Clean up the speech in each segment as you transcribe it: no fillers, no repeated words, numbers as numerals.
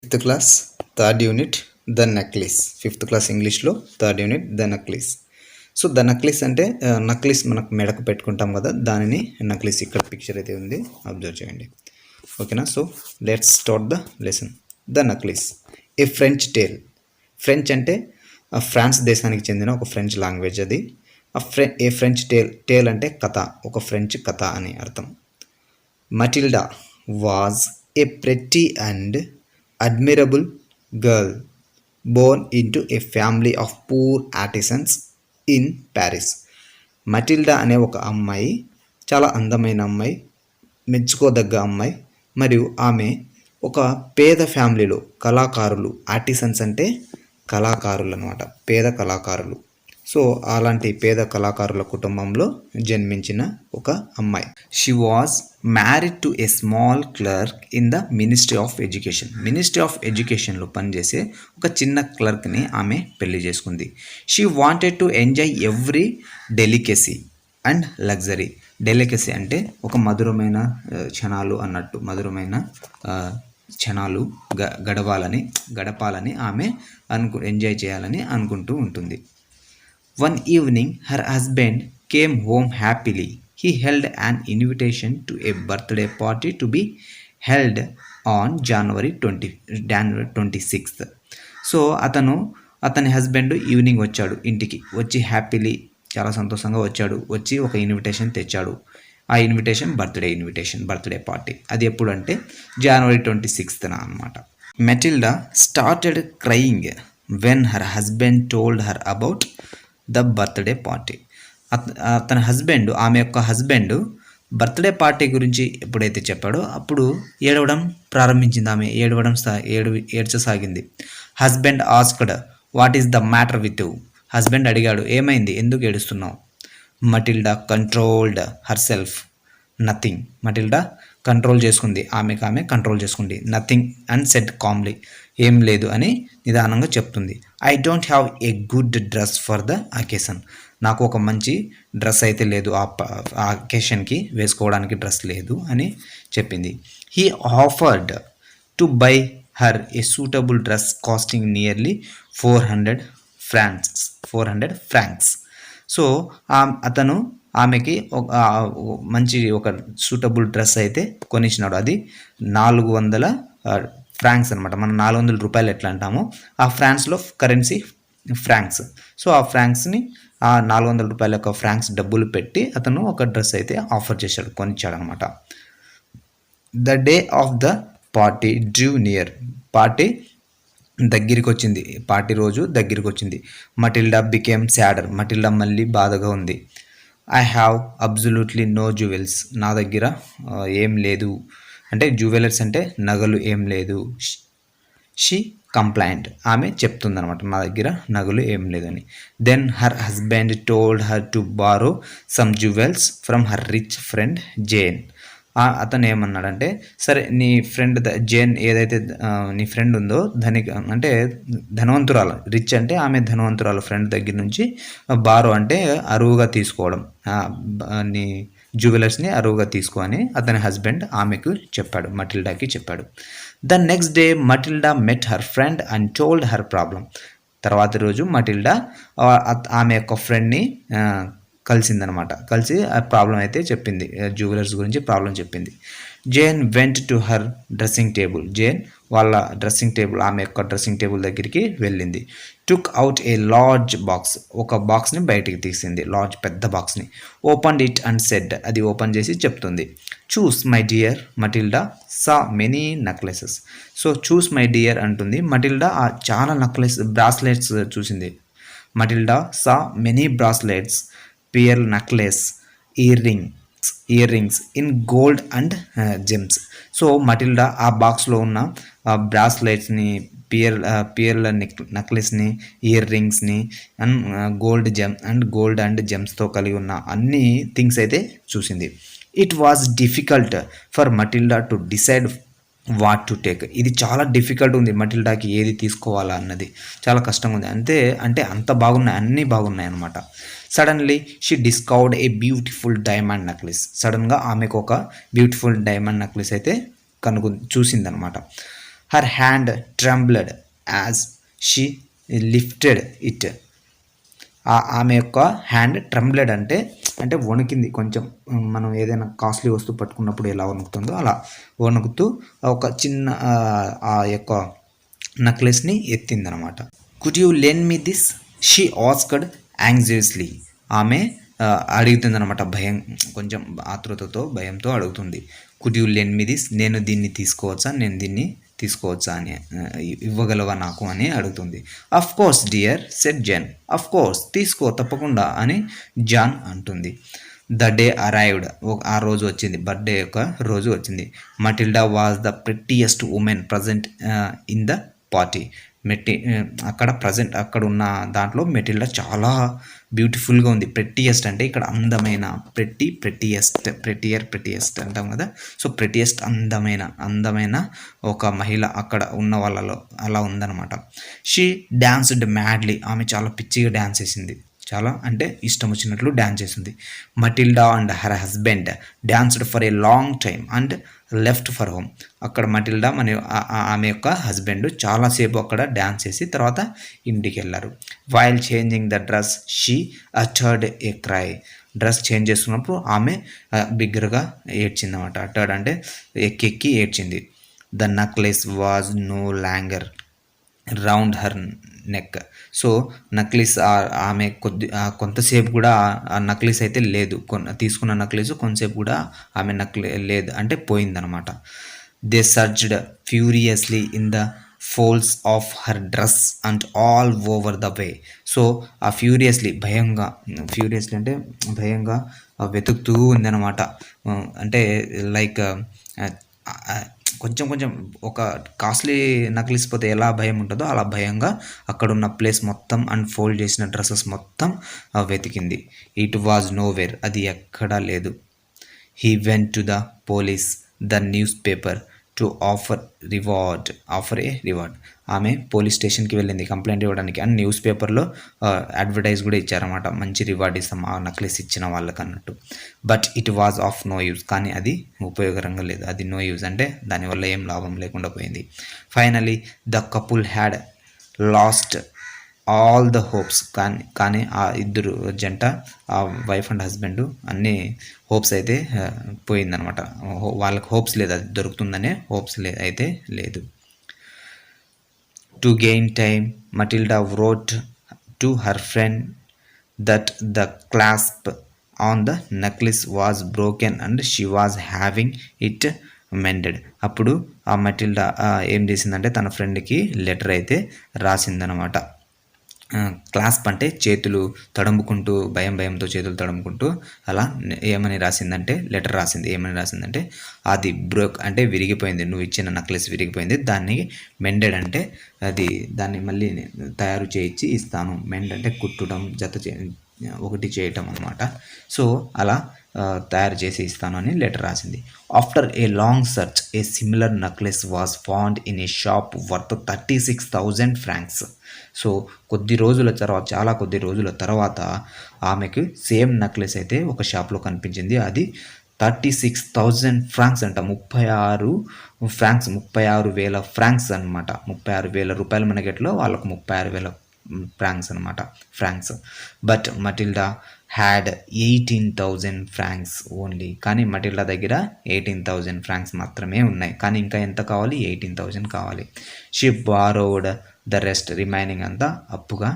Fifth class third unit the necklace. Fifth class ఇంగ్లీష్లో third unit the necklace. So the necklace అంటే necklace మనకు మెడకు పెట్టుకుంటాం కదా, దానిని నక్లీస్. ఇక్కడ పిక్చర్ అయితే ఉంది, అబ్జర్వ్ చేయండి. ఓకేనా? So let's start the lesson. The necklace a French tale. French అంటే ఫ్రాన్స్ దేశానికి చెందిన ఒక ఫ్రెంచ్ లాంగ్వేజ్ అది. ఏ ఫ్రెంచ్ టేల్ అంటే కథ, ఒక ఫ్రెంచ్ కథ అని అర్థం. Matilda was a pretty and admirable girl born into a family of poor artisans in Paris. Matilda అనే ఒక అమ్మాయి చాలా అందమైన అమ్మాయి, మెచ్చుకోదగ్గ అమ్మాయి, మరియు ఆమె ఒక పేద ఫ్యామిలీలో కళాకారులు, ఆర్టిసన్స్ అంటే కళాకారులు అనమాట, పేద కళాకారులు. సో అలాంటి పేద కళాకారుల కుటుంబంలో జన్మించిన ఒక అమ్మాయి. She was married to a small clerk in the ministry of education. Ministry of ఎడ్యుకేషన్లో పనిచేసే ఒక చిన్న క్లర్క్ని ఆమె పెళ్లి చేసుకుంది. She wanted to enjoy every delicacy and luxury. Delicacy అంటే ఒక మధురమైన క్షణాలు అన్నట్టు, మధురమైన క్షణాలు గడపాలని ఆమె ఎంజాయ్ చేయాలని అనుకుంటూ ఉంటుంది. One evening, her husband came home happily. He held an invitation to a birthday party to be held on January 26th. So అతని హస్బెండ్ ఈవినింగ్ వచ్చాడు, ఇంటికి వచ్చి హ్యాపీలీ, చాలా సంతోషంగా వచ్చి ఒక ఇన్విటేషన్ తెచ్చాడు. ఆ ఇన్విటేషన్ బర్త్డే పార్టీ. అది ఎప్పుడు అంటే January 26th అనమాట. Matilda started crying when her husband told her about the birthday party. ఆమె యొక్క హస్బెండ్ బర్త్డే పార్టీ గురించి ఎప్పుడైతే చెప్పాడో అప్పుడు ఏడవడం ప్రారంభించింది. ఆమె ఏడ్చసాగింది. Husband asked, what is the matter with you. Husband అడిగాడు, ఏమైంది, ఎందుకు ఏడుస్తున్నావు. Matilda controlled herself, nothing. Matilda ఆమె కంట్రోల్ చేసుకుంది. నథింగ్ అండ్ సెడ్ కామ్లీ, ఏం లేదు అని నిదానంగా చెప్తుంది. I don't have a good dress for the occasion. నాకు ఒక మంచి డ్రెస్ అయితే లేదు, ఆ అకేషన్కి వేసుకోవడానికి డ్రెస్ లేదు అని చెప్పింది. He offered to buy her a suitable dress costing nearly 400 francs. So అతను ఆమెకి మంచి ఒక సూటబుల్ డ్రెస్ అయితే కొనిచ్చినాడు. అది 400 ఫ్రాంక్స్ అనమాట. మనం 400 రూపాయలు ఎట్లా అంటామో ఆ ఫ్రాన్స్లో కరెన్సీ ఫ్రాంక్స్. సో ఆ ఫ్రాంక్స్ని, ఆ 400 రూపాయల యొక్క ఫ్రాంక్స్ డబ్బులు పెట్టి అతను ఒక డ్రెస్ అయితే ఆఫర్ చేశాడు, కొనిచ్చాడు అనమాట. The day of the party Drew near. Party రోజు దగ్గరికి వచ్చింది. Matilda became సాడర్. మటిల్డా మళ్ళీ బాధగా ఉంది. I have absolutely no jewels. నా దగ్గర ఏం లేదు, అంటే జ్యువెలర్స్ అంటే నగలు ఏం లేదు. She complaint. ఆమె చెప్తుందనమాట, నా దగ్గర నగలు ఏం లేదని. Then her husband told her to borrow some jewels from her rich friend Jane. అతను ఏమన్నాడంటే, సరే నీ ఫ్రెండ్ జేన్, ఏదైతే నీ ఫ్రెండ్ ఉందో అంటే ధనవంతురాలు, రిచ్ అంటే ఆమె ధనవంతురాలు, ఫ్రెండ్ దగ్గర నుంచి బారో అంటే అరువుగా తీసుకోవడం, నీ జ్యువెలర్స్ని అరువుగా తీసుకో అని అతని హస్బెండ్ ఆమెకు చెప్పాడు, మటిల్డాకి చెప్పాడు. The next day Matilda met her friend and told her problem. తర్వాత రోజు మటిల్డా ఆమె యొక్క ఫ్రెండ్ని కలిసి ఆ ప్రాబ్లం అయితే చెప్పింది, జ్యువెలర్స్ గురించి ప్రాబ్లం చెప్పింది. Jane went to her dressing table. Jane వాళ్ళ ఆమె యొక్క డ్రెస్సింగ్ టేబుల్ దగ్గరికి వెళ్ళింది. Took out a large box. ఒక బాక్స్ని బయటికి తీసింది, పెద్ద బాక్స్ని. Opened it and said. అది ఓపెన్ చేసి చెప్తుంది, choose my dear Matilda saw many necklaces. So choose my dear అంటుంది. మటిల్డా చాలా బ్రాస్లెట్స్ చూసింది. Matilda saw many bracelets, pearl necklace, earrings in gold and gems. So Matilda ఆ బాక్స్లో ఉన్న బ్రాస్లెట్స్ని, పియర్ల నెక్లెస్ని, year రింగ్స్ని and gold and జెమ్స్తో కలిగి ఉన్న అన్ని థింగ్స్ అయితే చూసింది. It was difficult for Matilda to decide what to take. ఇది చాలా డిఫికల్ట్ ఉంది మటిల్డాకి, ఏది తీసుకోవాలా అన్నది చాలా కష్టంగా ఉంది. అంటే అంత బాగున్నాయి, అన్నీ బాగున్నాయి అనమాట. Suddenly she discovered a beautiful diamond necklace. సడన్గా ఆమెకు ఒక బ్యూటిఫుల్ డైమండ్ నెక్లెస్ అయితే చూసిందనమాట. Her hand trembled as she lifted it. ఆమె యొక్క హ్యాండ్ ట్రంబ్లెడ్ అంటే అంటే వణికింది కొంచెం. మనం ఏదైనా కాస్ట్లీ వస్తువు పట్టుకున్నప్పుడు ఎలా వణుకుతుందో అలా వణుకుతూ ఒక చిన్న ఆ యొక్క నెక్లెస్ని ఎత్తిందనమాట. Could you lend me this, she asked anxiously. ఆమె అడుగుతుందనమాట, భయం, కొంచెం ఆతృతతో భయంతో అడుగుతుంది. Could you lend me this, నేను దీన్ని తీసుకోవచ్చా, నేను దీన్ని తీసుకోవచ్చా అని, ఇవ్వగలవా నాకు అని అడుగుతుంది. Of course dear said John. Of course, తీసుకో తప్పకుండా అని జాన్ అంటుంది. ద డే అరైవ్డ్, ఆ రోజు వచ్చింది, బర్త్డే యొక్క రోజు వచ్చింది. Matilda was the prettiest woman present in the party. అక్కడ ప్రజెంట్ అక్కడ ఉన్న దాంట్లో మెటిల్డా చాలా బ్యూటిఫుల్గా ఉంది. ప్రెట్టియెస్ట్ అంటే ఇక్కడ అందమైన, ప్రెట్టియెస్ట్ అంటాం కదా. సో ప్రెట్టియెస్ట్ అందమైన ఒక మహిళ అక్కడ ఉన్న వాళ్ళలో అలా ఉందన్నమాట. షీ డాన్స్డ్ మ్యాడ్లీ, ఆమె చాలా పిచ్చిగా డ్యాన్స్ చేసింది, చాలా అంటే ఇష్టం వచ్చినట్లు డ్యాన్స్ చేసింది. Matilda and her husband danced for a long time and left for home. అక్కడ మటిల్డా ఆమె యొక్క హస్బెండ్ చాలాసేపు అక్కడ డ్యాన్స్ చేసి తర్వాత ఇంటికి వెళ్ళారు. While changing the dress she uttered a cry. Dress change చేస్తున్నప్పుడు ఆమె బిగ్గరగా ఏడ్చిందన్నమాట. అటర్డ్ అంటే ఎక్కి ఏడ్చింది. The necklace was no longer round her neck. So necklace ఆమె కొంతసేపు కూడా ఆ నక్లీస్ అయితే లేదు, తీసుకున్న నక్లీస్ కొంతసేపు కూడా ఆమె లేదు అంటే పోయిందనమాట. They searched furiously in the folds of her dress and all over the way. So ఆ ఫ్యూరియస్లీ అంటే భయంగా వెతుకుతూ ఉందన్నమాట. అంటే లైక్ కొంచెం ఒక కాస్ట్లీ నక్లీస్ పోతే ఎలా భయం ఉంటుందో అలా భయంగా అక్కడున్న ప్లేస్ మొత్తం అన్ఫోల్డ్ చేసిన డ్రెస్సెస్ మొత్తం వెతికింది. ఇట్ వాజ్ నోవేర్, అది ఎక్కడా లేదు. He went to the police the news paper to offer A reward. ఆమె పోలీస్ స్టేషన్కి వెళ్ళింది కంప్లైంట్ ఇవ్వడానికి, అండ్ న్యూస్ పేపర్లో అడ్వర్టైజ్ కూడా ఇచ్చారన్నమాట, మంచి రివార్డ్ ఇస్తాం ఆ నెక్లెస్ ఇచ్చిన వాళ్ళకి అన్నట్టు. But it was of no use, కానీ అది ఉపయోగకరంగా లేదు, అది నో యూజ్ అంటే దానివల్ల ఏం లాభం లేకుండా పోయింది. Finally the couple had last all the hopes. కానీ ఆ ఇద్దరు జంట, ఆ వైఫ్ అండ్ హస్బెండ్, అన్ని హోప్స్ అయితే పోయిందనమాట. వాళ్ళకి హోప్స్ లేదు, అది దొరుకుతుందనే హోప్స్ అయితే లేదు. To gain time Matilda wrote to her friend that the clasp on the necklace was broken and she was having it మెండెడ్. అప్పుడు ఆ మటిల్డా ఏం చేసిందంటే తన ఫ్రెండ్కి లెటర్ అయితే రాసిందనమాట. క్లాస్ప్ అంటే చేతులు తడుముకుంటూ, భయంతో చేతులు తడుముకుంటూ అలా ఏమని రాసిందంటే లెటర్ రాసింది. ఏమని రాసిందంటే అది బ్రోక్ అంటే విరిగిపోయింది, నువ్వు ఇచ్చిన నెక్లెస్ విరిగిపోయింది, దాన్ని మెండెడ్ అంటే అది దాన్ని మళ్ళీ తయారు చేయించి ఇస్తాను. మెండ్ అంటే కుట్టడం, ఒకటి చేయటం అనమాట. సో అలా తయారు చేసి ఇస్తాను అని లెటర్ రాసింది. After a long search a similar necklace was found in a shop worth 36,000 francs. So చాలా కొద్ది రోజుల తర్వాత ఆమెకు సేమ్ నెక్లెస్ అయితే ఒక షాప్లో కనిపించింది. అది 36,000 ఫ్రాంక్స్ అంట, 36,000 ఫ్రాంక్స్ అనమాట. 36,000 రూపాయలు మనకెట్లో, వాళ్ళకు 36,000 ఫ్రాంక్స్ అనమాట, francs. But Matilda had 18,000 francs only. కానీ మటిల్డా దగ్గర 18,000 ఫ్రాంక్స్ మాత్రమే ఉన్నాయి, కానీ ఇంకా ఎంత కావాలి, 18,000 కావాలి. She borrowed the rest, remaining అంతా అప్పుగా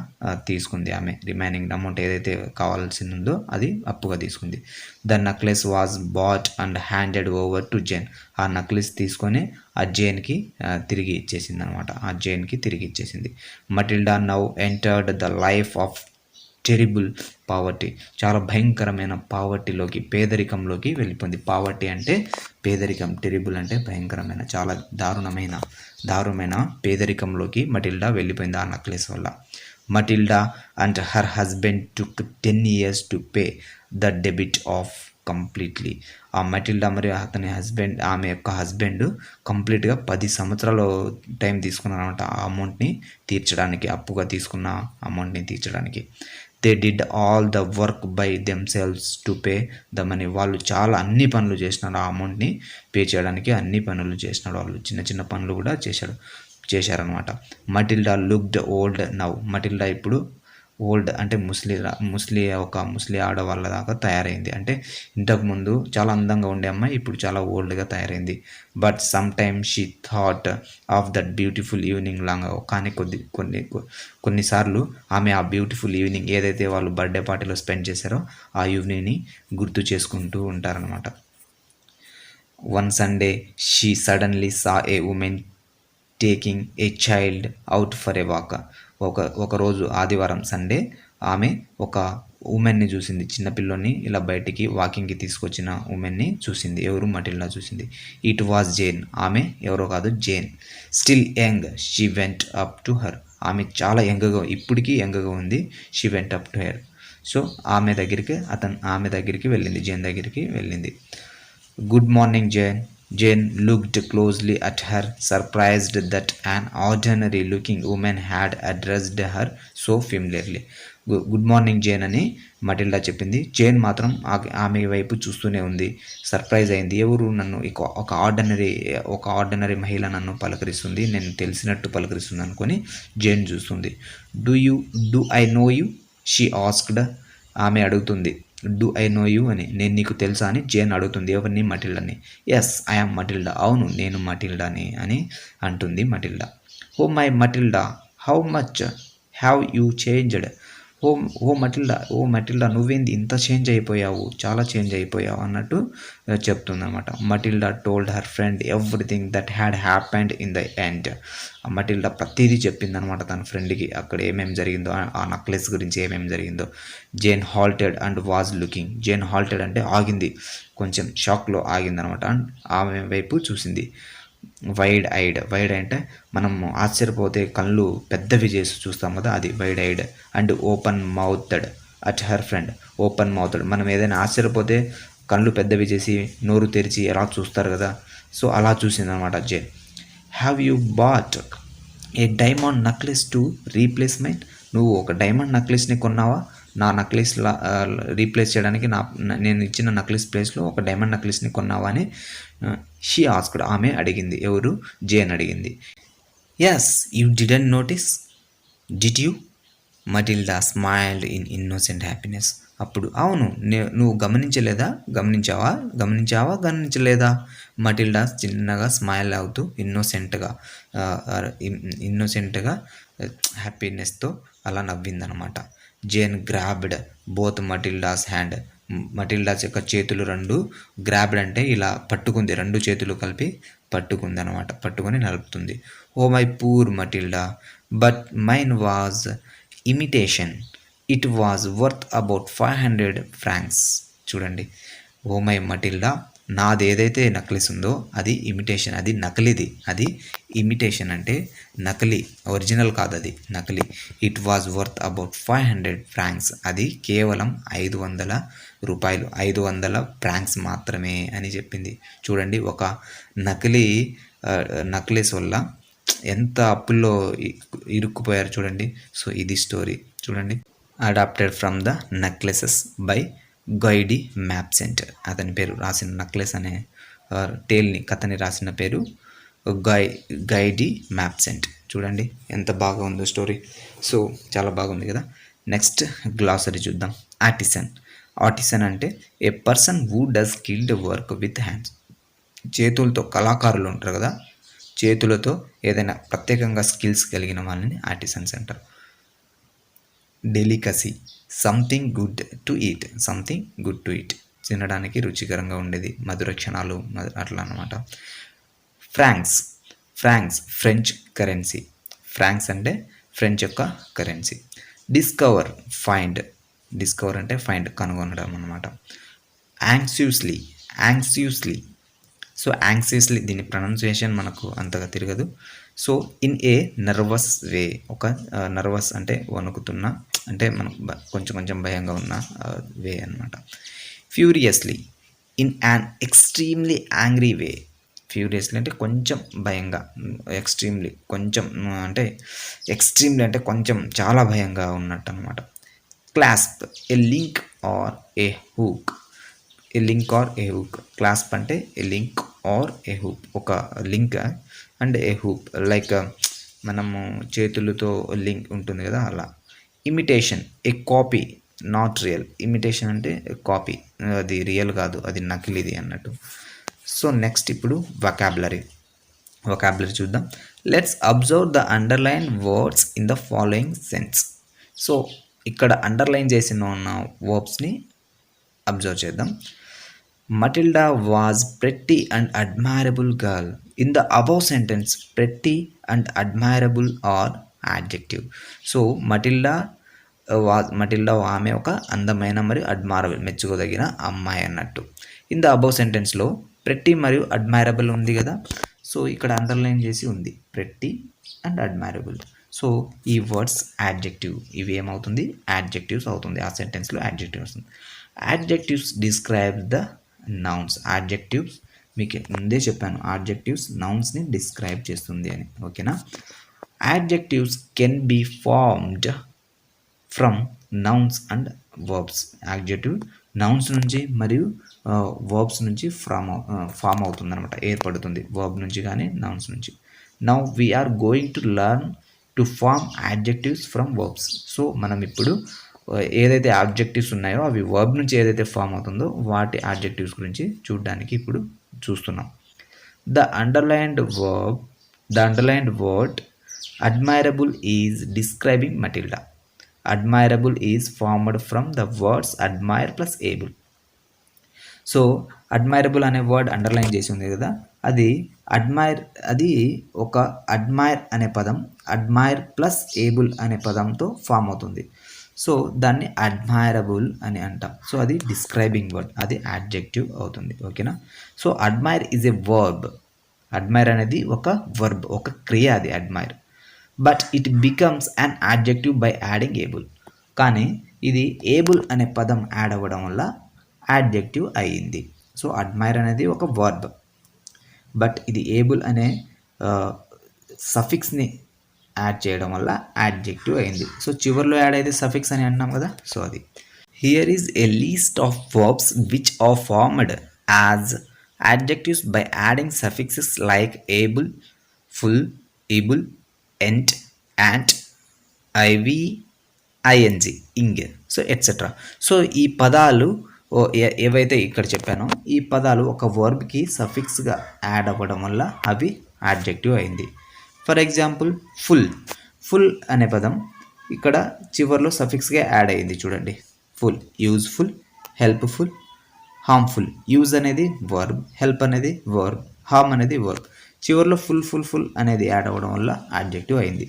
తీసుకుంది ఆమె. రిమైనింగ్ అమౌంట్ ఏదైతే కావాల్సింది ఉందో అది అప్పుగా తీసుకుంది. The necklace was bought and handed over to Jane. ఆ నెక్లెస్ తీసుకొని ఆ జేన్కి తిరిగి ఇచ్చేసింది అనమాట, ఆ జేన్కి తిరిగి ఇచ్చేసింది. Matilda now entered the life of terrible poverty. చాలా భయంకరమైన పావర్టీలోకి, పేదరికంలోకి వెళ్ళిపోయింది. పావర్టీ అంటే పేదరికం, టెరిబుల్ అంటే భయంకరమైన, చాలా దారుణమైన పేదరికంలోకి మటిల్డా వెళ్ళిపోయింది ఆ నెక్లెస్ వల్ల. Matilda and her husband took 10 years to pay the debit of completely. ఆ మటిల్డా మరియు ఆమె యొక్క హస్బెండ్ కంప్లీట్గా 10 సంవత్సరాలు టైం తీసుకున్నారనమాట ఆ అమౌంట్ని తీర్చడానికి, అప్పుగా తీసుకున్న అమౌంట్ని తీర్చడానికి. They did all the work by themselves to pay the money. వాళ్ళు చాలా అన్ని పనులు చేసినారు ఆ అమౌంట్ని పే చేయడానికి, అన్ని పనులు చేసినాడు వాళ్ళు, చిన్న చిన్న పనులు కూడా చేశారనమాట. Matilda looked old now. Matilda ఇప్పుడు ఓల్డ్ అంటే ముస్లి ఆడవాళ్ళ దాకా తయారైంది. అంటే ఇంతకుముందు చాలా అందంగా ఉండే అమ్మాయి ఇప్పుడు చాలా ఓల్డ్గా తయారైంది. But some time she thought of that beautiful evening long. కానీ కొన్నిసార్లు ఆమె ఆ బ్యూటిఫుల్ ఈవినింగ్ ఏదైతే వాళ్ళు బర్త్డే పార్టీలో స్పెండ్ చేశారో ఆ ఈవినింగ్ని గుర్తు చేసుకుంటూ ఉంటారనమాట. One Sunday she suddenly saw A women taking a child out for a walk. ఒకరోజు ఆదివారం సండే ఆమె ఒక ఉమెన్ని చూసింది, చిన్నపిల్లని ఇలా బయటికి వాకింగ్కి తీసుకొచ్చిన ఉమెన్ని చూసింది. ఎవరు? మటిల్డా చూసింది. It was Jane. ఆమె ఎవరో కాదు, Jane. Still young she went up to her. ఆమె చాలా యంగ్గా, ఇప్పటికీ యంగ్గా ఉంది. She went up to her. So ఆమె దగ్గరికి వెళ్ళింది, జేన్ దగ్గరికి వెళ్ళింది. Good morning Jane. Jane looked closely at her, surprised that an ordinary-looking woman had addressed her so familiarly. Good morning Jane అని మటిల్డా చెప్పింది. జేన్ మాత్రం ఆమె వైపు చూస్తూనే ఉంది. సర్ప్రైజ్ అయింది. ఎవరు? నన్ను ఒక ఆర్డినరీ మహిళ నన్ను పలకరిస్తుంది, నేను తెలిసినట్టు పలకరిస్తుంది అనుకొని జేన్ చూస్తుంది. Do I know you? She asked. ఆమె అడుగుతుంది, డూ ఐ నో యూ అని, నేను నీకు తెలుసా అని జేన్ అడుగుతుంది. ఎవరిని? మటిల్డాని. Yes I am Matilda. అవును నేను మటిల్డాని అని అంటుంది Matilda. Oh my Matilda, how much have you changed. Oh Matilda నువ్వేంది ఇంత చేంజ్ అయిపోయావు, చాలా చేంజ్ అయిపోయావు అన్నట్టు చెప్తుంది అనమాట. Matilda told her friend everything that had happened in the end. Matilda ప్రతిదీ చెప్పింది అనమాట తన ఫ్రెండ్కి, అక్కడ ఏమేమి జరిగిందో, ఆ నెక్లెస్ గురించి ఏమేమి జరిగిందో. Jane halted and was looking. Jane halted అంటే ఆగింది, కొంచెం షాక్లో ఆగిందనమాట. అండ్ ఆమె వైపు చూసింది. వైడ్ అంటే మనం ఆశ్చర్యపోతే కళ్ళు పెద్దవి చేసి చూస్తాం కదా, అది wide eyed. And open mouthed at her friend. Open mouthed మనం ఏదైనా ఆశ్చర్యపోతే కళ్ళు పెద్దవి చేసి నోరు తెరిచి ఎలా చూస్తారు కదా, సో అలా చూసిందనమాట Jane. Have you bought a diamond necklace to replacement. నువ్వు ఒక డైమండ్ నెక్లెస్ని కొన్నావా నా నెక్లెస్లా రీప్లేస్ చేయడానికి, నేను ఇచ్చిన నెక్లెస్ ప్లేస్లో ఒక డైమండ్ నెక్లెస్ని కొన్నావా అని షీ ఆస్క్డ్. ఆమె అడిగింది. ఎవరు? జేన్ అడిగింది. Yes you didn't notice did you? Matilda smiled in innocent happiness. అప్పుడు అవును నువ్వు గమనించలేదా? మటిల్డా చిన్నగా స్మైల్ అవుతూ ఇన్నోసెంట్గా హ్యాపీనెస్తో అలా నవ్విందనమాట. Jane grabbed both Matilda's hand. Matilda's యొక్క చేతులు రెండు గ్రాబ్డ్ అంటే ఇలా పట్టుకుంది, రెండు చేతులు కలిపి పట్టుకుంది అనమాట, పట్టుకొని నలుపుతుంది. Oh my poor Matilda, but mine was imitation. It was worth about 500 francs. చూడండి, ఓ మై మటిల్డా, నాది ఏదైతే నెక్లెస్ ఉందో అది ఇమిటేషన్, అది నకిలీది. అది ఇమిటేషన్ అంటే నకిలీ, ఒరిజినల్ కాదు, అది నకిలీ. It was worth about 500 francs. అది కేవలం 500 రూపాయలు, 500 francs మాత్రమే అని చెప్పింది. చూడండి, ఒక నకిలీ నెక్లెస్ వల్ల ఎంత అప్పుల్లో ఇరుక్కుపోయారు చూడండి. సో ఇది స్టోరీ చూడండి. Adapted from the necklaces by Guy de Maupassant. అతని పేరు రాసిన నెక్లెస్ అనే టేల్ని కథని రాసిన పేరు గైడీ మ్యాప్సెంట్. చూడండి ఎంత బాగా ఉందో స్టోరీ. సో చాలా బాగుంది కదా. నెక్స్ట్ గ్లాసరీ చూద్దాం. ఆర్టిసన్ అంటే a person who does skilled work with hands. చేతులతో, కళాకారులు ఉంటారు కదా, చేతులతో ఏదైనా ప్రత్యేకంగా స్కిల్స్ కలిగిన వాళ్ళని ఆర్టిసన్స్ అంటారు. Delicacy something good to eat. తినడానికి రుచికరంగా ఉండేది, మధుర క్షణాలు అట్లా అన్నమాట. Francs French currency. ఫ్రాంక్స్ అంటే ఫ్రెంచ్ యొక్క కరెన్సీ. డిస్కవర్ అంటే ఫైండ్, కనుగొనడం అన్నమాట. యాంగ్స్యూస్లీ. సో యాంగ్సియస్లీ దీని ప్రొనౌన్సియేషన్ మనకు అంతగా తిరగదు. సో ఇన్ ఏ నర్వస్ వే, ఒక నర్వస్ అంటే వణుకుతున్న, అంటే మనం కొంచెం భయంగా ఉన్న వే అనమాట. Furiously in an extremely angry way. Furiously అంటే కొంచెం భయంగా, ఎక్స్ట్రీమ్లీ అంటే కొంచెం చాలా భయంగా ఉన్నట్టు అనమాట. Clasp A link or A hook. A link or A hook. Clasp అంటే ఏ లింక్ ఆర్ ఏ హూక్, ఒక link and A hook, like మనము చేతులతో లింక్ ఉంటుంది కదా అలా. Imitation a copy not real. Imitation అంటే కాపీ, అది రియల్ కాదు, అది నకిలీది అన్నట్టు. సో నెక్స్ట్ ఇప్పుడు వొకాబులరీ చూద్దాం. Let's observe the underline words in the following sense. So ఇక్కడ అండర్లైన్ చేసిన ఉన్న వర్బ్స్ని అబ్జర్వ్ చేద్దాం. Matilda was pretty and admirable girl. In the above sentence pretty and admirable are adjective. So Matilda ఆమె ఒక అందమైన మరియు అడ్మైరబుల్ మెచ్చుకోదగిన అమ్మాయి అన్నట్టు. ఇన్ ద అబౌవ్ సెంటెన్స్లో ప్రెట్టి మరియు అడ్మైరబుల్ ఉంది కదా, సో ఇక్కడ అండర్లైన్ చేసి ఉంది ప్రెట్టి అండ్ అడ్మైరబుల్. సో ఈ వర్డ్స్ యాడ్జెక్టివ్, ఇవి ఏమవుతుంది యాడ్జెక్టివ్స్ అవుతుంది, ఆ సెంటెన్స్లో యాడ్జెక్టివ్ వస్తుంది. Adjectives describe the nouns. Adjectives మీకు ముందే చెప్పాను, యాడ్జెక్టివ్స్ నౌన్స్ని డిస్క్రైబ్ చేస్తుంది అని, ఓకేనా. Adjectives can be formed from nouns and verbs. Adjective nouns నుంచి మరియు వర్బ్స్ నుంచి ఫామ్ అవుతుంది అనమాట, ఏర్పడుతుంది వర్బ్ నుంచి కానీ నౌన్స్ నుంచి. Now we are going to learn to form adjectives from verbs. So మనం ఇప్పుడు ఏదైతే ఆబ్జెక్టివ్స్ ఉన్నాయో అవి వర్బ్ నుంచి ఏదైతే ఫామ్ అవుతుందో వాటి ఆబ్జెక్టివ్స్ గురించి చూడడానికి ఇప్పుడు చూస్తున్నాం. The underlined word admirable is describing Matilda. Admirable is formed from the words admire plus able. So admirable అనే వర్డ్ అండర్లైన్ చేసి ఉంది కదా, అది ఒక అడ్మైర్ అనే పదం అడ్మైర్ ప్లస్ ఏబుల్ అనే పదంతో ఫామ్ అవుతుంది. సో దాన్ని అడ్మైరబుల్ అని అంటాం. సో అది డిస్క్రైబింగ్ వర్డ్, అది యాడ్జెక్టివ్ అవుతుంది, ఓకేనా. So admire is a verb. Admire అనేది ఒక వర్బ్, ఒక క్రియ, అది admire. But it becomes an adjective by adding able. కానీ ఇది ఏబుల్ అనే పదం యాడ్ అవ్వడం వల్ల యాడ్జెక్టివ్ అయ్యింది. సో అడ్మైర్ అనేది ఒక వర్బ్, బట్ ఇది ఏబుల్ అనే సఫిక్స్ని యాడ్ చేయడం వల్ల యాడ్జెక్టివ్ అయింది. సో చివరిలో యాడ్ అయితే సఫిక్స్ అని అన్నాం కదా, సో అది. Here is a list of verbs which are formed as adjectives by adding suffixes like able, ful, able, ent, ant, ive, I N G, ing, so etcetera. So ఈ పదాలు ఏవైతే ఇక్కడ చెప్పానో ఈ పదాలు ఒక వర్బ్కి సఫిక్స్గా యాడ్ అవ్వడం వల్ల అవి యాడ్జెక్టివ్ అయింది. ఫర్ ఎగ్జాంపుల్ ఫుల్ అనే పదం ఇక్కడ చివరిలో సఫిక్స్గా యాడ్ అయింది చూడండి. Full, useful, helpful, harmful. Use అనేది వర్బ్, హెల్ప్ అనేది వర్బ్, హార్మ్ అనేది వర్బ్. చివరిలో ఫుల్ అనేది యాడ్ అవ్వడం వల్ల యాడ్జెక్టివ్ అయింది.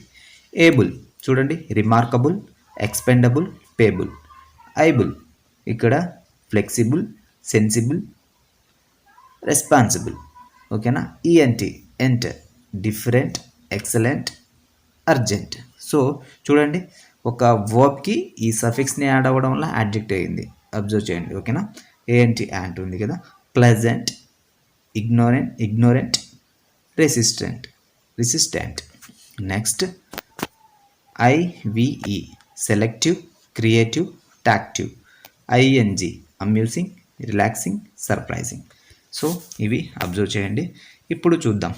ఏబుల్ చూడండి, రిమార్కబుల్, ఎక్స్పెండబుల్, పేబుల్. ఐబుల్ ఇక్కడ ఫ్లెక్సిబుల్, సెన్సిబుల్, రెస్పాన్సిబుల్, ఓకేనా. ఎంట్ డిఫరెంట్, ఎక్సలెంట్, అర్జెంట్. సో చూడండి, ఒక వర్బ్కి ఈ సఫిక్స్ని యాడ్ అవ్వడం వల్ల యాడ్జెక్టివ్ అయింది, అబ్జర్వ్ చేయండి, ఓకేనా. యాంట్ ఉంది కదా. Pleasant, ignorant, resistant. Next I V E selective, creative, tactive. I N G amusing, relaxing, surprising. So ఇవి అబ్జర్వ్ చేయండి. ఇప్పుడు చూద్దాం.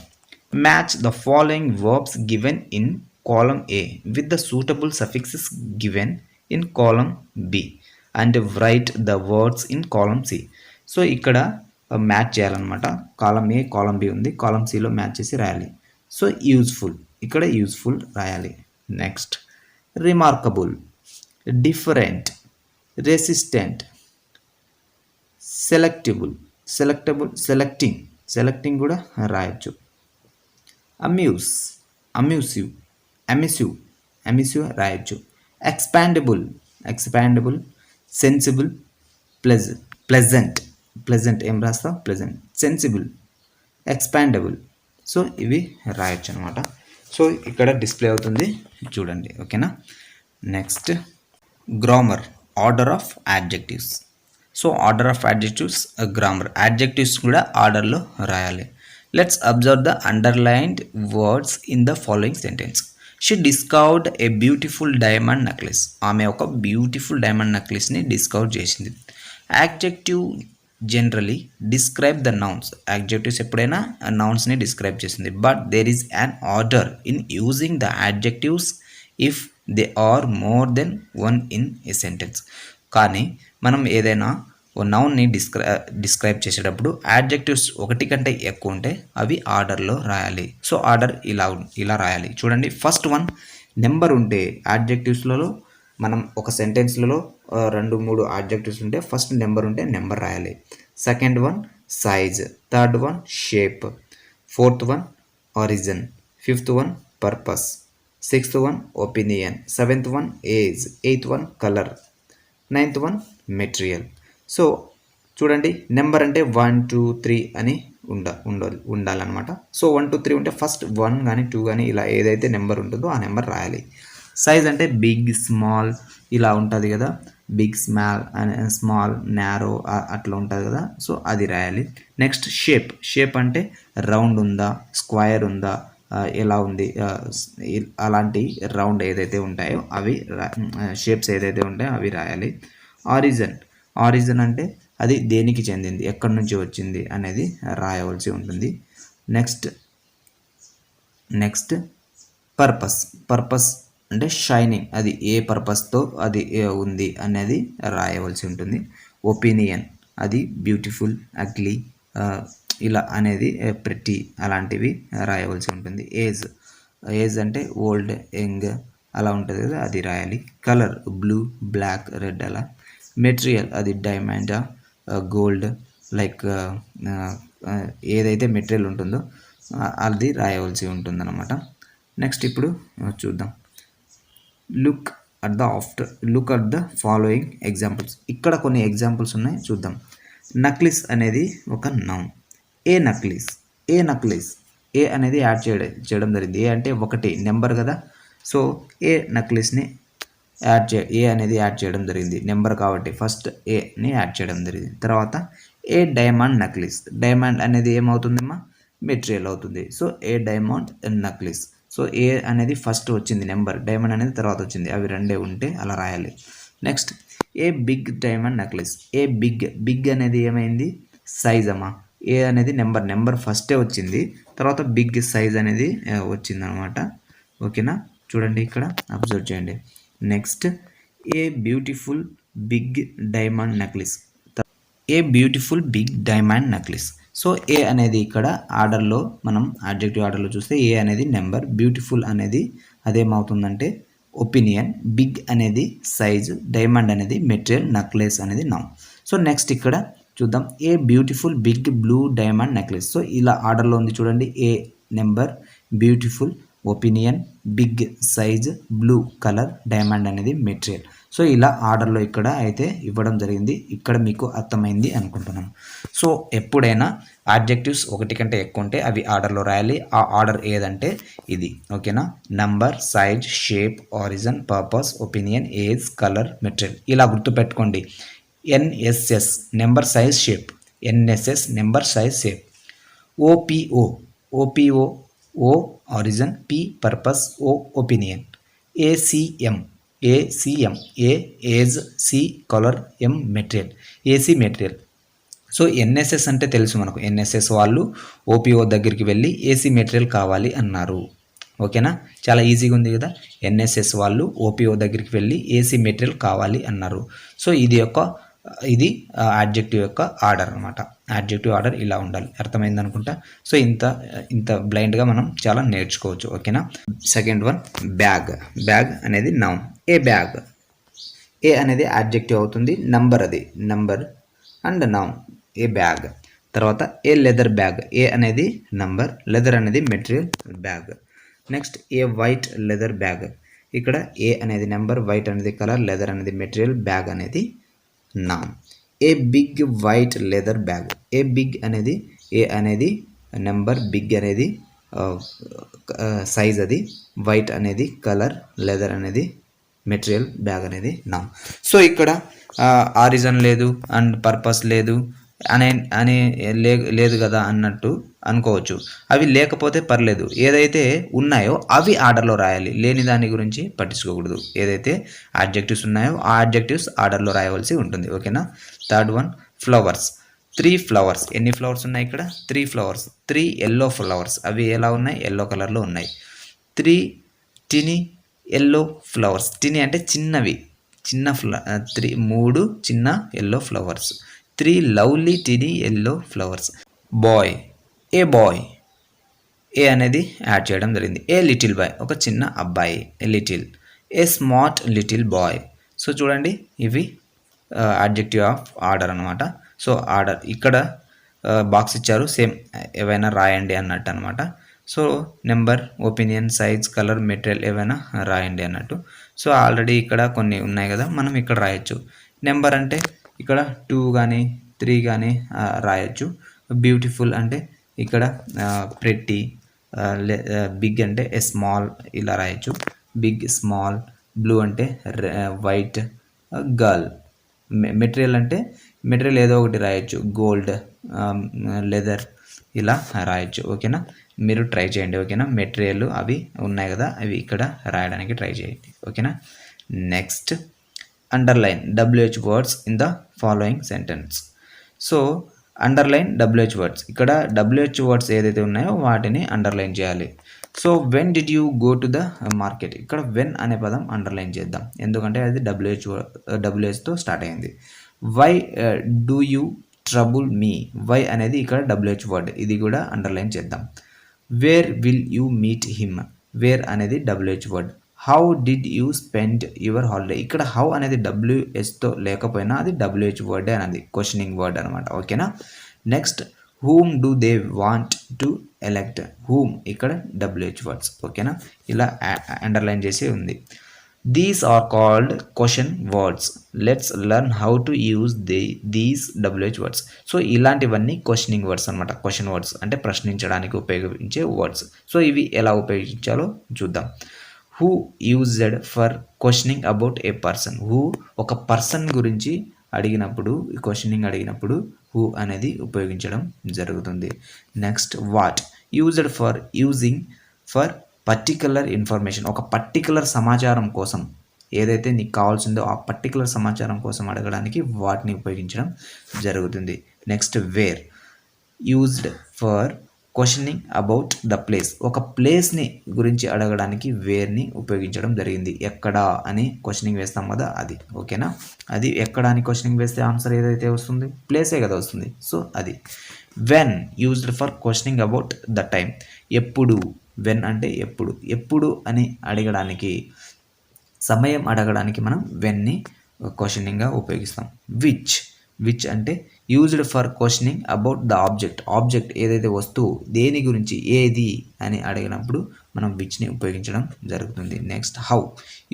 Match the following verbs given in column A with the suitable suffixes given in column B and write the words in column C. So ఇక్కడ match చేయాలన్నమాట. Column A, column B ఉంది, column సిలో match చేసి రాయాలి. So useful, ఇక్కడ useful రాయాలి. Next remarkable, different, resistant, selecting కూడా రాయొచ్చు. అమ్యూసివ్ రాయొచ్చు. ఎక్స్పాండబుల్, సెన్సిబుల్, ప్లెజెంట్ ఏం రాస్తాం, ప్లెజెంట్, సెన్సిబుల్, ఎక్స్పాండబుల్. సో ఇవి రాయొచ్చు అనమాట. సో ఇక్కడ డిస్ప్లే అవుతుంది చూడండి, ఓకేనా. Next grammar, order of adjectives. So order of adjectives, grammar. Adjectives కూడా ఆర్డర్లో రాయాలి. Let's observe the underlined words in the following sentence. She discovered a beautiful diamond necklace. ఆమె ఒక బ్యూటిఫుల్ డైమండ్ నెక్లెస్ని డిస్కవర్ చేసింది. Adjective generally describe the nouns. Adjectives ఎప్పుడైనా నౌన్స్ని describe చేస్తుంది. But there is an order in using the adjectives if they are more than one in a sentence. కానీ మనం ఏదైనా ఓ నౌన్ని డిస్క్రైబ్ చేసేటప్పుడు యాడ్జెక్టివ్స్ ఒకటి కంటే ఎక్కువ ఉంటే అవి ఆర్డర్లో రాయాలి. సో ఆర్డర్ ఇలా రాయాలి. చూడండి, ఫస్ట్ వన్ నెంబర్ ఉంటే యాడ్జెక్టివ్స్లలో మనం ఒక సెంటెన్స్లలో 2-3 యాడ్జెక్టివ్స్ ఉంటే ఫస్ట్ నెంబర్ ఉంటే నెంబర్ రాయాలి. Second one size, third one shape, fourth one origin, fifth one purpose, sixth one opinion, seventh one age, eighth one colour, ninth one material. So చూడండి, number అంటే 1 2 3 అని ఉండాలన్నమాట. సో 1 2 3 ఉంటే first 1 కానీ 2 కానీ ఇలా ఏదైతే నెంబర్ ఉంటుందో ఆ నెంబర్ రాయాలి. సైజ్ అంటే బిగ్ స్మాల్ ఇలా ఉంటుంది కదా, బిగ్ స్మాల్ నారో అట్లా ఉంటుంది కదా, సో అది రాయాలి. నెక్స్ట్ షేప్ అంటే రౌండ్ ఉందా, స్క్వైర్ ఉందా, ఎలా ఉంది, అలాంటి రౌండ్ ఏదైతే ఉంటాయో అవి షేప్స్ ఏదైతే ఉంటాయో అవి రాయాలి. ఆరిజిన్ అంటే అది దేనికి చెందింది, ఎక్కడి నుంచి వచ్చింది అనేది రాయవలసి ఉంటుంది. నెక్స్ట్ పర్పస్ అంటే షైనింగ్, అది ఏ పర్పస్తో అది ఉంది అనేది రాయవలసి ఉంటుంది. ఒపీనియన్ అది బ్యూటిఫుల్, అగ్లీ ఇలా అనేది ప్రిటీ అలాంటివి రాయవలసి ఉంటుంది. ఏజ్ అంటే ఓల్డ్, యంగ్ అలా ఉంటుంది కదా, అది రాయాలి. కలర్ బ్లూ, బ్లాక్, రెడ్ అలా. మెటీరియల్ అది డైమండ్, గోల్డ్, లైక్ ఏదైతే మెటీరియల్ ఉంటుందో అది రాయవలసి ఉంటుందన్నమాట. నెక్స్ట్ ఇప్పుడు చూద్దాం. Look at the following examples. ఇక్కడ కొన్ని ఎగ్జాంపుల్స్ ఉన్నాయి, చూద్దాం. నక్లిస్ అనేది ఒక నౌన్. ఏ నక్లిస్ ఏ అనేది యాడ్ చేయడం జరిగింది. ఏ అంటే ఒకటి నెంబర్ కదా, సో ఏ నక్లిస్ని ఏ అనేది యాడ్ చేయడం జరిగింది, నెంబర్ కాబట్టి ఫస్ట్ ఏని యాడ్ చేయడం జరిగింది. తర్వాత ఏ డైమండ్ నక్లిస్, డైమండ్ అనేది ఏమవుతుందమ్మా, మెటీరియల్ అవుతుంది. So A diamond necklace, so a అనేది ఫస్ట్ వచ్చింది నెంబర్, డైమండ్ అనేది తర్వాత వచ్చింది, అవి రెండే ఉంటే అలా రాయాలి. Next a big diamond necklace. A big అనేది ఏమైంది, సైజ్ అమ్మా. ఏ అనేది నెంబర్ ఫస్టే వచ్చింది, తర్వాత బిగ్ సైజ్ అనేది వచ్చిందనమాట. ఓకేనా, చూడండి ఇక్కడ అబ్జర్వ్ చేయండి. Next a beautiful big diamond necklace. So a అనేది ఇక్కడ ఆర్డర్లో మనం ఆబ్జెక్టివ్ ఆర్డర్లో చూస్తే ఏ అనేది నెంబర్, బ్యూటిఫుల్ అనేది అదేమవుతుందంటే ఒపీనియన్, బిగ్ అనేది సైజు, డైమండ్ అనేది మెటీరియల్, నెక్లెస్ అనేది నౌన్. సో నెక్స్ట్ ఇక్కడ చూద్దాం. A beautiful big blue diamond necklace. So ఇలా ఆర్డర్లో ఉంది చూడండి. A number, beautiful, opinion, big size, blue colour, diamond అనేది మెటీరియల్. సో ఇలా ఆర్డర్లో ఇక్కడ అయితే ఇవ్వడం జరిగింది. ఇక్కడ మీకు అర్థమైంది అనుకుంటున్నాను. సో ఎప్పుడైనా ఆబ్జెక్టివ్స్ ఒకటి కంటే ఎక్కువ ఉంటే అవి ఆర్డర్లో రాయాలి. ఆ ఆర్డర్ ఏదంటే ఇది. ఓకేనా, number, size, shape, origin, purpose, opinion, age, colour, material. ఇలా గుర్తుపెట్టుకోండి. NSS number, size, shape. NSS number, size, shape. OPO O origin, P purpose, O opinion. ACM A age, C colour, M material. AC material. So NSS అంటే తెలుసు మనకు. NSS వాళ్ళు Oppo దగ్గరికి వెళ్ళి AC material కావాలి అన్నారు. ఓకేనా, చాలా ఈజీగా ఉంది కదా. ఎన్ఎస్ఎస్ వాళ్ళు ఓపీఓ దగ్గరికి వెళ్ళి ఏసీ మెటీరియల్ కావాలి అన్నారు. సో ఇది యాడ్జెక్టివ్ యొక్క ఆర్డర్ అనమాట. యాడ్జెక్టివ్ ఆర్డర్ ఇలా ఉండాలి. అర్థమైంది అనుకుంటా. సో ఇంత బ్లైండ్గా మనం చాలా నేర్చుకోవచ్చు. ఓకేనా. సెకండ్ వన్ బ్యాగ్ అనేది నౌన్. ఏ బ్యాగ్, ఏ అనేది యాడ్జెక్టివ్ అవుతుంది, number and noun. A bag. తర్వాత ఏ లెదర్ బ్యాగ్. ఏ అనేది నంబర్, లెదర్ అనేది material, bag. Next a white leather bag. ఇక్కడ ఏ అనేది నెంబర్, వైట్ అనేది కలర్, లెదర్ అనేది మెటీరియల్, బ్యాగ్ అనేది noun. A big white leather bag. A big అనేది a అనేది నెంబర్, బిగ్ అనేది సైజ్, అది వైట్ అనేది కలర్, లెదర్ అనేది మెటీరియల్, బ్యాగ్ అనేది నౌన్. సో ఇక్కడ ఆరిజిన్ లేదు అండ్ పర్పస్ లేదు అనే అని లేదు కదా అన్నట్టు అనుకోవచ్చు. అవి లేకపోతే పర్లేదు. ఏదైతే ఉన్నాయో అవి ఆర్డర్‌లో రాయాలి. లేని దాని గురించి పట్టించుకోకూడదు. ఏదైతే అడ్జెక్టివ్స్ ఉన్నాయో ఆ అడ్జెక్టివ్స్ ఆర్డర్‌లో రాయవలసి ఉంటుంది. ఓకేనా? Third one flowers. 3 ఫ్లవర్స్. ఎన్ని ఫ్లవర్స్ ఉన్నాయి ఇక్కడ? 3 ఫ్లవర్స్. 3 yellow flowers. అవి ఎలా ఉన్నాయి? యెల్లో కలర్‌లో ఉన్నాయి. 3 టినీ యెల్లో ఫ్లవర్స్. టినీ అంటే చిన్నవి. చిన్న 3 చిన్న yellow flowers. 3 lovely tiny yellow flowers. Boy. A boy. A అనేది యాడ్ చేయడం జరిగింది. A little boy. ఒక చిన్న అబ్బాయి. A little. A smart little boy. So చూడండి ఇవి అడ్జెక్టివ్ ఆఫ్ ఆర్డర్ అనమాట. సో ఆర్డర్ ఇక్కడ బాక్స్ ఇచ్చారు. సేమ్ ఏవైనా రాయండి అన్నట్టు అనమాట. So number, opinion, size, colour, material ఏవైనా రాయండి అన్నట్టు. సో ఆల్రెడీ ఇక్కడ కొన్ని ఉన్నాయి కదా, మనం ఇక్కడ రాయొచ్చు. నెంబర్ అంటే ఇక్కడ 2 కానీ 3 కానీ రాయొచ్చు. బ్యూటిఫుల్ అంటే ఇక్కడ ప్రెట్టి, బిగ్ అంటే ఏ స్మాల్ ఇలా రాయొచ్చు. Big, small. బ్లూ అంటే వైట్, గర్ల్. మెటీరియల్ అంటే మెటీరియల్ ఏదో ఒకటి రాయొచ్చు. గోల్డ్, లెదర్ ఇలా రాయొచ్చు. ఓకేనా? మీరు ట్రై చేయండి. ఓకేనా? మెటీరియల్ అవి ఉన్నాయి కదా, అవి ఇక్కడ రాయడానికి ట్రై చేయండి. ఓకేనా? Next underline WH words in the following sentence. So underline WH words. ఇక్కడ WH వర్డ్స్ ఏదైతే ఉన్నాయో వాటిని అండర్లైన్ చేయాలి. So when did you go to the market. ఇక్కడ వెన్ అనే పదం అండర్లైన్ చేద్దాం, ఎందుకంటే అది WHతో స్టార్ట్ అయింది. Why do you trouble me. Why అనేది ఇక్కడ WH వర్డ్, ఇది కూడా అండర్లైన్ చేద్దాం. Where will you meet him. Where అనేది WH word. How did you spend your holiday. ఇక్కడ హౌ అనేది WHతో లేకపోయినా అది WH వర్డే అనేది క్వశ్చనింగ్ వర్డ్ అనమాట. ఓకేనా? Next whom do they want to elect. Whom ఇక్కడ WH వర్డ్స్. ఓకేనా? ఇలా అండర్లైన్ చేసి ఉంది. These are called question words. Let's learn how to use these WH words. So ఇలాంటివన్నీ క్వశ్చనింగ్ వర్డ్స్ అనమాట. క్వశ్చన్ వర్డ్స్ అంటే ప్రశ్నించడానికి ఉపయోగించే వర్డ్స్. సో ఇవి ఎలా ఉపయోగించాలో చూద్దాం. Who used for questioning about a person. Who ఒక పర్సన్ గురించి అడిగినప్పుడు, క్వశ్చనింగ్ అడిగినప్పుడు హూ అనేది ఉపయోగించడం జరుగుతుంది. Next what. Used for using for particular information. ఒక పర్టికులర్ సమాచారం కోసం, ఏదైతే నీకు కావాల్సిందో ఆ పర్టికులర్ సమాచారం కోసం అడగడానికి వాటిని ఉపయోగించడం జరుగుతుంది. Next where. Used for questioning about the place. ఒక ప్లేస్ని గురించి అడగడానికి వేర్ని ఉపయోగించడం జరిగింది. ఎక్కడ అని క్వశ్చనింగ్ వేస్తాం కదా, అది. ఓకేనా? అది ఎక్కడ అని క్వశ్చనింగ్ వేస్తే ఆన్సర్ ఏదైతే వస్తుంది, ప్లేసే కదా వస్తుంది. సో అది. When. Used for questioning about the time. ఎప్పుడు. వెన్ అంటే ఎప్పుడు. ఎప్పుడు అని అడగడానికి, సమయం అడగడానికి మనం వెన్ని క్వశ్చనింగ్గా ఉపయోగిస్తాం. విచ్. విచ్ అంటే used for questioning about the object. Object ఏదైతే వస్తువు, దేని గురించి, ఏది అని అడిగినప్పుడు మనం విచ్ని ఉపయోగించడం జరుగుతుంది. Next how.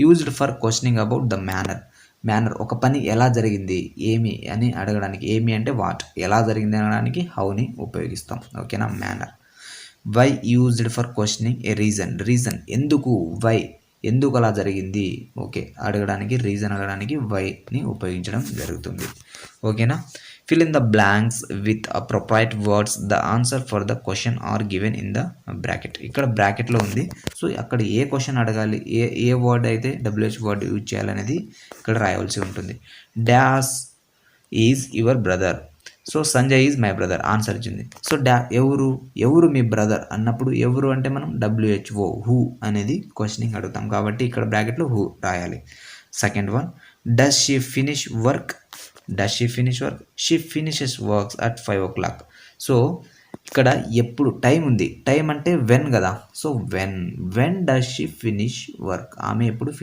Used for questioning about the manner. Manner ఒక పని ఎలా జరిగింది, ఏమి అని అడగడానికి, ఏమి అంటే వాట్, ఎలా జరిగింది అనడానికి హౌని ఉపయోగిస్తాం. ఓకేనా? Manner. Why. Used for questioning a reason. Reason ఎందుకు, వై ఎందుకు అలా జరిగింది, ఓకే అడగడానికి, రీజన్ అడగడానికి వైని ఉపయోగించడం జరుగుతుంది. ఓకేనా? Fill in the blanks with appropriate words. The answer for the question are given in the bracket. ఇక్కడ బ్రాకెట్లో ఉంది. సో అక్కడ ఏ క్వశ్చన్ అడగాలి, ఏ వర్డ్ అయితే WH వర్డ్ యూజ్ చేయాలనేది ఇక్కడ రాయవలసి ఉంటుంది. Dash is your brother. So Sanjay is my brother. Answer ఇచ్చింది. సో ఎవరు మీ బ్రదర్ అన్నప్పుడు, ఎవరు అంటే మనం WHO, హూ అనేది క్వశ్చనింగ్ అడుగుతాం కాబట్టి ఇక్కడ బ్రాకెట్లో హూ రాయాలి. Second one. Does she finish work. Does she finish work. She finishes works at 5 o'clock. So ఇక్కడ ఎప్పుడు టైం ఉంది, టైం అంటే వెన్ కదా. So when does she finish work. ఆమె ఎప్పుడు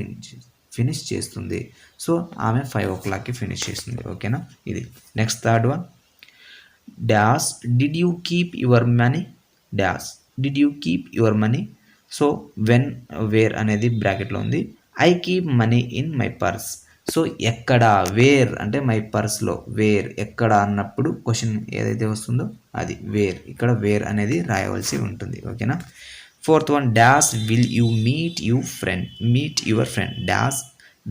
ఫినిష్ చేస్తుంది. సో ఆమె 5 o'clockకి ఫినిష్ చేస్తుంది. ఓకేనా? ఇది. Next third one. Dash did you keep your money. Dash did you keep your money. So when, where అనేది బ్రాకెట్లో ఉంది. I keep money in my purse. So ఎక్కడ, వేర్ అంటే మై పర్స్లో, వేర్ ఎక్కడ అన్నప్పుడు క్వశ్చన్ ఏదైతే వస్తుందో అది వేర్. ఇక్కడ వేర్ అనేది రాయవలసి ఉంటుంది. ఓకేనా? Fourth one. Dash will you meet your friend. Dash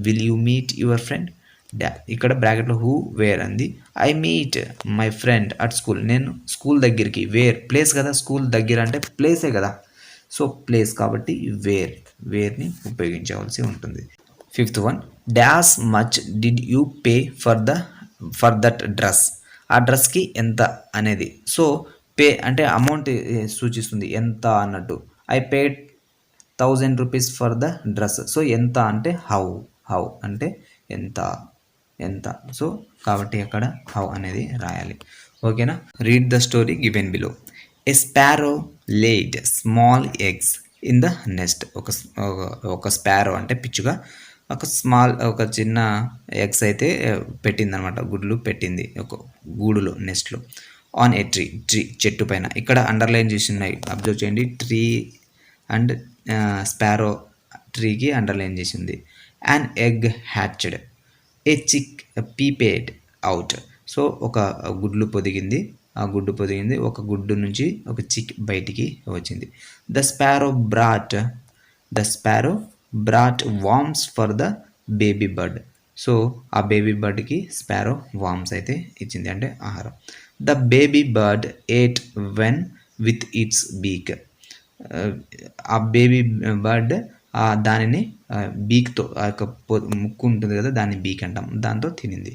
will you meet your friend. ఇక్కడ బ్రాకెట్లో హూ వేర్ అంది. I meet my friend at school. నేను స్కూల్ దగ్గరికి. వేర్ ప్లేస్ కదా, స్కూల్ దగ్గర అంటే ప్లేసే కదా. సో ప్లేస్ కాబట్టి వేర్ని ఉపయోగించవలసి ఉంటుంది. Fifth one, dash much did you pay for that dress. ఆ డ్రెస్కి ఎంత అనేది. సో పే అంటే అమౌంట్ సూచిస్తుంది, ఎంత అన్నట్టు. I paid 1000 rupees for the dress. So ఎంత అంటే హౌ అంటే ఎంత. సో కాబట్టి అక్కడ హౌ అనేది రాయాలి. ఓకేనా. Read the story given below. A sparrow laid small eggs in the NEFT. ఒక స్పారో అంటే పిచ్చుగా ఒక చిన్న ఎగ్స్ అయితే పెట్టిందనమాట, గుడ్లు పెట్టింది ఒక గూడులో, నెస్ట్లో. ఆన్ ఏ ట్రీ చెట్టు పైన. ఇక్కడ అండర్లైన్ చేసి ఉన్నాయి, అబ్జర్వ్ చేయండి. ట్రీ అండ్ స్పారో, ట్రీకి అండర్లైన్ చేసింది. And egg hatched, a chick peeped out. So ఒక గుడ్లు పొదిగింది, ఆ గుడ్డు పొదిగింది, ఒక గుడ్డు నుంచి ఒక చిక్ బయటికి వచ్చింది. The sparrow brought worms for the baby bird. So ఆ బేబీ బర్డ్కి స్పారో వామ్స్ అయితే ఇచ్చింది, అంటే ఆహారం. The baby bird ate them with its beak. ఆ బేబీ బర్డ్ దానిని బీక్తో, ఆ యొక్క ముక్కు ఉంటుంది కదా, దాన్ని బీక్ అంటాం, దాంతో తినింది.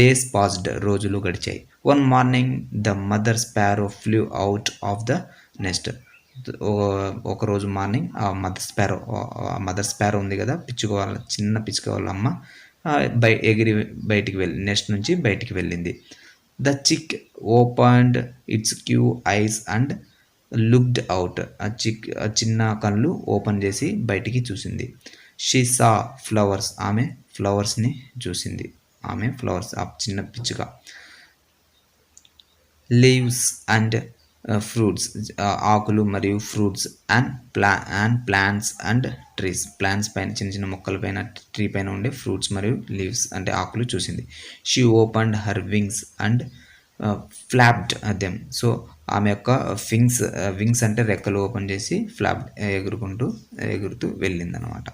డేస్ పాస్డ్, రోజులు గడిచాయి. One morning the mother sparrow flew out of the NEFT. ఒకరోజు మార్నింగ్ ఆ మదర్ స్పారో ఉంది కదా, చిన్న పిచ్చుక వాళ్ళ అమ్మ ఎగిరి బయటికి నెస్ట్ నుంచి బయటికి వెళ్ళింది. The chick opened its cute eyes and looked out. ఆ చిన్న కళ్ళు ఓపెన్ చేసి బయటికి చూసింది. She saw flowers. ఆమె ఫ్లవర్స్ని చూసింది. ఆ చిన్న పిచ్చుక. లీవ్స్ అండ్ ఫ్రూట్స్, ఆకులు మరియు fruits. And plants and trees. Plants పైన, చిన్న మొక్కల పైన, ట్రీ పైన ఉండే ఫ్రూట్స్ మరియు లీవ్స్ అంటే ఆకులు చూసింది. She opened her wings and flopped them. So ఆమె యొక్క వింగ్స్ అంటే రెక్కలు ఓపెన్ చేసి ఫ్లాప్డ్, ఎగురుతూ వెళ్ళింది అనమాట.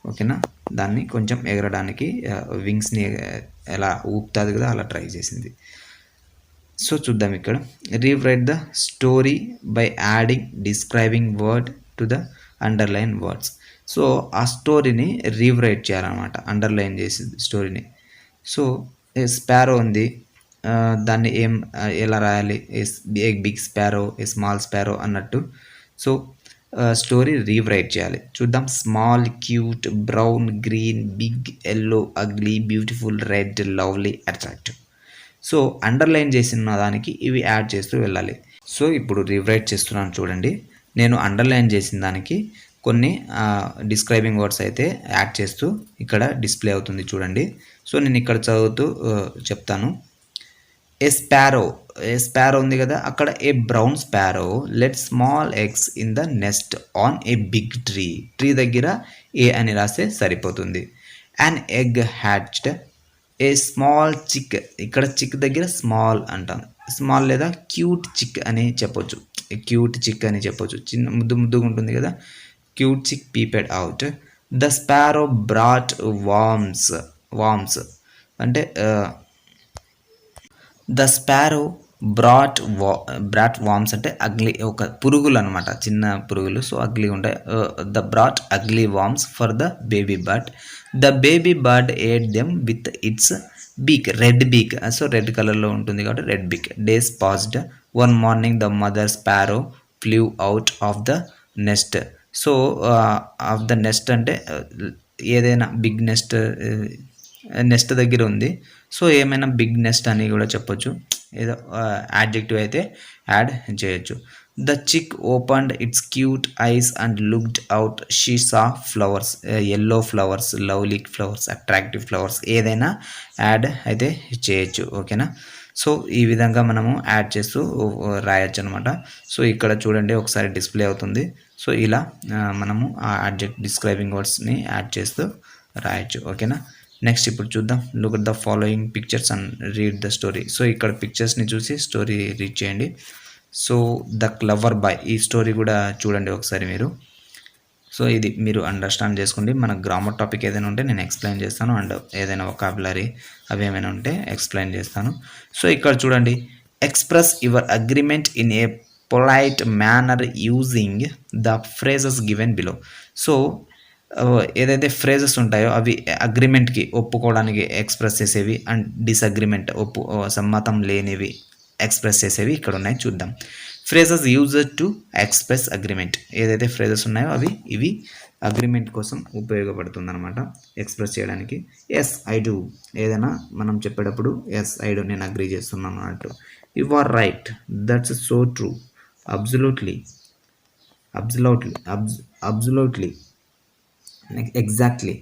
ఓకేనా. దాన్ని కొంచెం ఎగరడానికి వింగ్స్ని ఎలా ఊపుతుంది కదా, అలా ట్రై చేసింది. సో చూద్దాం ఇక్కడ. Rewrite the story by adding describing word to the underline words. So ఆ స్టోరీని రీరైట్ చేయాలన్నమాట, అండర్లైన్ చేసి స్టోరీని. సో స్పారో ఉంది, దాన్ని ఎలా రాయాలి. A big sparrow, a small sparrow అన్నట్టు. సో స్టోరీ రీరైట్ చేయాలి. చూద్దాం. Small, cute, brown, green, big, yellow, ugly, beautiful, red, lovely, attractive. So underline చేసిన దానికి ఇవి యాడ్ చేస్తూ వెళ్ళాలి. సో ఇప్పుడు రీరైట్ చేస్తున్నాను చూడండి. నేను అండర్లైన్ చేసిన దానికి కొన్ని డిస్క్రైబింగ్ వర్డ్స్ అయితే యాడ్ చేస్తూ ఇక్కడ డిస్ప్లే అవుతుంది చూడండి. సో నేను ఇక్కడ చదువుతూ చెప్తాను. ఏ స్పారో ఉంది కదా, అక్కడ a brown sparrow laid small eggs in the nest on a big tree దగ్గర ఏ అని రాస్తే సరిపోతుంది. And egg hatched a small chick. ఇక్కడ చిక్ దగ్గర స్మాల్ అంటాం, స్మాల్ లేదా క్యూట్ చిక్ అని చెప్పొచ్చు. చిన్న ముద్దుగా ఉంటుంది కదా, cute chick peeped out. The sparrow brought worms అంటే ద స్పారో బ్రాట్ వామ్స్ అంటే అగ్లీ, ఒక పురుగులు అనమాట, చిన్న పురుగులు. సో అగ్లీ ఉంటాయి. The brought ugly worms for the baby bird. The baby bird ate them with its beak, red beak. So red కలర్లో ఉంటుంది కాబట్టి red beak. Days passed. One morning the mother sparrow flew out of the nest. So of the nest అంటే ఏదైనా big NEFT దగ్గర ఉంది. So ఏమైనా big NEFT అని కూడా చెప్పొచ్చు, ఏదో యాడ్జెక్టివ్ అయితే యాడ్ చేయొచ్చు. The chick opened its cute eyes and looked out. She saw flowers, yellow flowers, lovely flowers, attractive flowers. ఏదైనా యాడ్ అయితే చేయొచ్చు. ఓకేనా. సో ఈ విధంగా మనము యాడ్ చేస్తూ రాయొచ్చు అనమాట. సో ఇక్కడ చూడండి, ఒకసారి డిస్ప్లే అవుతుంది. సో ఇలా మనము ఆ డిస్క్రైబింగ్ వర్డ్స్ని యాడ్ చేస్తూ రాయొచ్చు. ఓకేనా. నెక్స్ట్ ఇప్పుడు చూద్దాం. Look at the following pictures and read the story. So ఇక్కడ పిక్చర్స్ని చూసి స్టోరీ రీడ్ చేయండి. సో ద క్లవర్ బాయ్, ఈ స్టోరీ కూడా చూడండి ఒకసారి మీరు. సో ఇది మీరు అండర్స్టాండ్ చేసుకోండి. మన గ్రామర్ టాపిక్ ఏదైనా ఉంటే నేను ఎక్స్ప్లెయిన్ చేస్తాను, అండ్ ఏదైనా వొకాబులరీ అవి ఏమైనా ఉంటే ఎక్స్ప్లెయిన్ చేస్తాను. సో ఇక్కడ చూడండి, express your agreement in a polite manner using the phrases given below. So ఏదైతే ఫ్రేజెస్ ఉంటాయో అవి అగ్రిమెంట్కి ఒప్పుకోవడానికి ఎక్స్ప్రెస్ చేసేవి, అండ్ డిసగ్రిమెంట్ సమ్మతం లేనివి ఎక్స్ప్రెస్ చేసేవి ఇక్కడ ఉన్నాయి, చూద్దాం. Phrases used to express agreement. ఏదైతే ఫ్రేజెస్ ఉన్నాయో ఇవి అగ్రిమెంట్ కోసం ఉపయోగపడుతుంది అనమాట, ఎక్స్ప్రెస్ చేయడానికి. ఎస్ ఐ డూ, ఏదైనా మనం చెప్పేటప్పుడు ఎస్ ఐ డూ, నేను అగ్రీ చేస్తున్నాను అన్నట్టు. You are right, that's so true, absolutely, absolutely, exactly,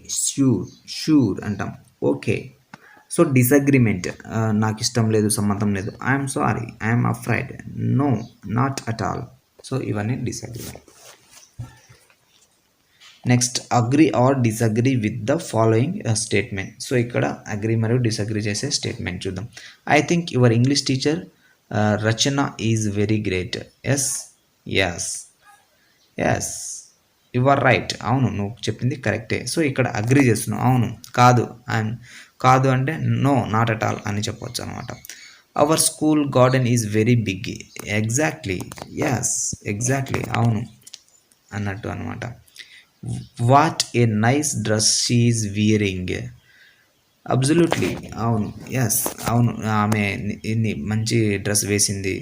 sure అంటాం. ఓకే. సో డిసగ్రిమెంట్, నాకు ఇష్టం లేదు, సమ్మతం లేదు. I'm sorry, I'm afraid, no not at all. So ఇవన్నీ disagreement. Next, agree or disagree with the following statement. So ఇక్కడ agree మరియు disagree చేసే స్టేట్మెంట్ చూద్దాం. I think your English teacher Rachana is very great. Yes yes you are right, అవును నువ్వు చెప్పింది కరెక్టే. So ఇక్కడ అగ్రీ చేస్తున్నావు, అవును, కాదు అంటే నో నాట్ అట్ ఆల్ అని చెప్పవచ్చు అనమాట. Our school garden is very big. Exactly, exactly, అవును అన్నట్టు అనమాట. What a nice dress she is wearing. Absolutely, అవును, అవును, ఆమె మంచి డ్రెస్ వేసింది.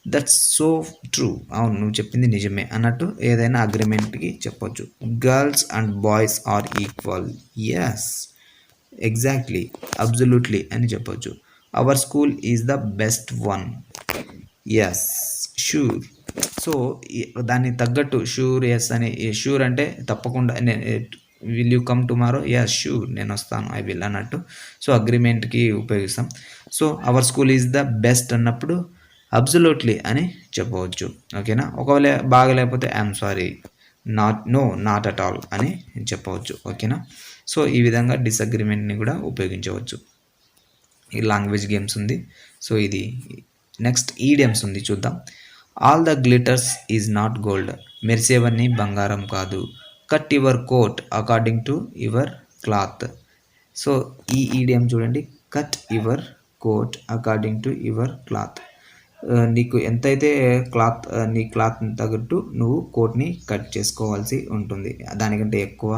దట్స్ సో ట్రూ, అవును నువ్వు చెప్పింది నిజమే అన్నట్టు ఏదైనా అగ్రిమెంట్కి చెప్పొచ్చు. Girls and boys are equal. Exactly, absolutely అని చెప్పొచ్చు. Our school is the best one. Sure. So దాన్ని తగ్గట్టు షూర్, అని, షూర్ అంటే తప్పకుండా, will you come tomorrow. Sure, నేను వస్తాను, ఐ విల్ అన్నట్టు. సో అగ్రిమెంట్కి ఉపయోగిస్తాం. So our school is the best అన్నప్పుడు అబ్జల్యూట్లీ అని చెప్పవచ్చు. ఓకేనా. ఒకవేళ బాగలేకపోతే I'm sorry, not at all అని చెప్పవచ్చు. ఓకేనా. సో ఈ విధంగా డిసగ్రిమెంట్ని కూడా ఉపయోగించవచ్చు. ఈ లాంగ్వేజ్ గేమ్స్ ఉంది. సో ఇది నెక్స్ట్ ఈడియమ్స్ ఉంది, చూద్దాం. All the glitters is not gold. మెరిసేవన్నీ బంగారం కాదు. Cut your coat according to your cloth. So ఈ ఈడియం చూడండి, cut your coat according to your cloth. నీకు ఎంతైతే నీ క్లాత్ తగ్గట్టు నువ్వు కోట్ని కట్ చేసుకోవాల్సి ఉంటుంది. దానికంటే ఎక్కువ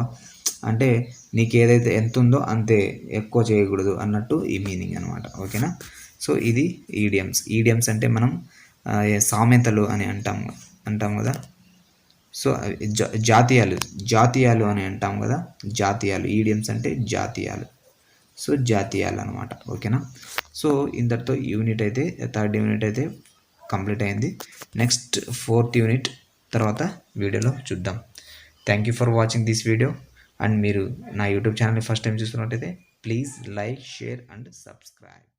అంటే నీకు ఏదైతే ఎంత ఉందో అంతే ఎక్కువ చేయకూడదు అన్నట్టు ఈ మీనింగ్ అనమాట. ఓకేనా. సో ఇది ఈడియమ్స్ అంటే మనం సామెతలు అని అంటాం కదా. సో జాతీయాలు అని అంటాం కదా, జాతీయాలు. ఈడియమ్స్ అంటే జాతీయాలు. సో జాతీయాలు అనమాట. ఓకేనా. సో ఇంతటితో థర్డ్ యూనిట్ అయితే కంప్లీట్ అయింది. నెక్స్ట్ 4th యూనిట్ తర్వాత వీడియోలో చూద్దాం. Thank you for watching this video. And మీరు నా యూట్యూబ్ ఛానల్ని ఫస్ట్ టైం చూస్తున్నట్టయితే please like, share and subscribe.